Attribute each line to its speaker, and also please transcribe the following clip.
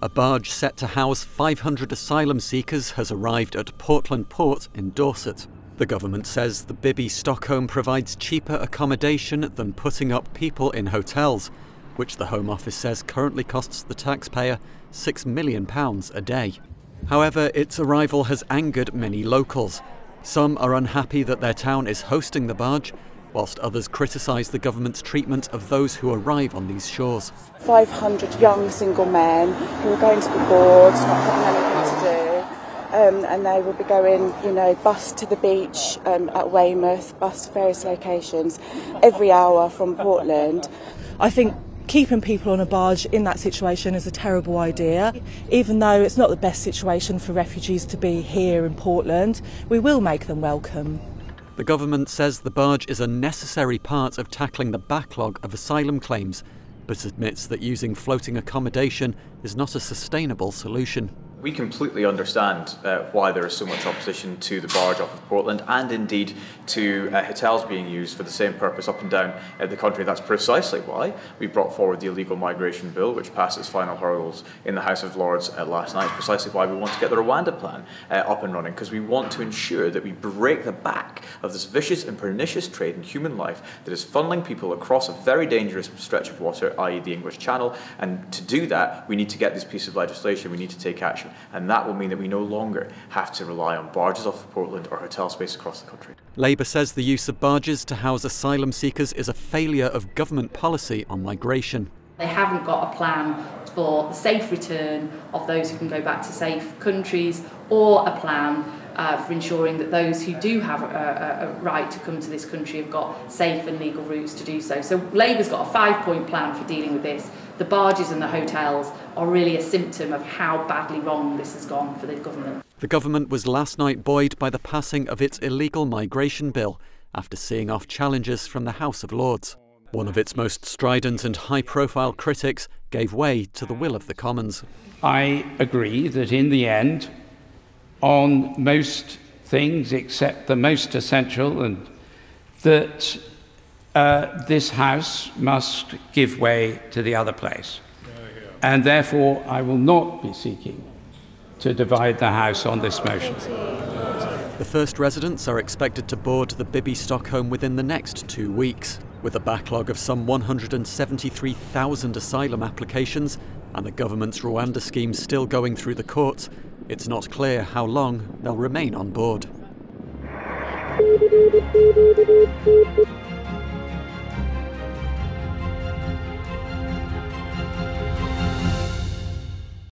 Speaker 1: A barge set to house 500 asylum seekers has arrived at Portland Port in Dorset. The government says the Bibby Stockholm provides cheaper accommodation than putting up people in hotels, which the Home Office says currently costs the taxpayer £6 million a day. However, its arrival has angered many locals. Some are unhappy that their town is hosting the barge, whilst others criticise the government's treatment of those who arrive on these shores.
Speaker 2: 500 young single men who are going to be bored, not having anything to do, and they will be going, bus to the beach at Weymouth, bus to various locations every hour from Portland.
Speaker 3: I think keeping people on a barge in that situation is a terrible idea. Even though it's not the best situation for refugees to be here in Portland, we will make them welcome.
Speaker 1: The government says the barge is a necessary part of tackling the backlog of asylum claims, but admits that using floating accommodation is not a sustainable solution.
Speaker 4: We completely understand why there is so much opposition to the barge off of Portland, and indeed to hotels being used for the same purpose up and down the country. That's precisely why we brought forward the illegal migration bill, which passed its final hurdles in the House of Lords last night. Precisely why we want to get the Rwanda plan up and running, because we want to ensure that we break the back of this vicious and pernicious trade in human life that is funneling people across a very dangerous stretch of water, i.e. the English Channel. And to do that, we need to get this piece of legislation, we need to take action. And that will mean that we no longer have to rely on barges off of Portland or hotel space across the country.
Speaker 1: Labour says the use of barges to house asylum seekers is a failure of government policy on migration.
Speaker 5: They haven't got a plan for the safe return of those who can go back to safe countries, or a plan for ensuring that those who do have a right to come to this country have got safe and legal routes to do so. So Labour's got a 5-point plan for dealing with this. The barges and the hotels are really a symptom of how badly wrong this has gone for the government.
Speaker 1: The government was last night buoyed by the passing of its illegal migration bill after seeing off challenges from the House of Lords. One of its most strident and high-profile critics gave way to the will of the Commons.
Speaker 6: I agree that in the end, on most things except the most essential, and that this House must give way to the other place. And therefore, I will not be seeking to divide the House on this motion.
Speaker 1: The first residents are expected to board the Bibby Stockholm within the next 2 weeks. With a backlog of some 173,000 asylum applications and the government's Rwanda scheme still going through the courts, it's not clear how long they'll remain on board.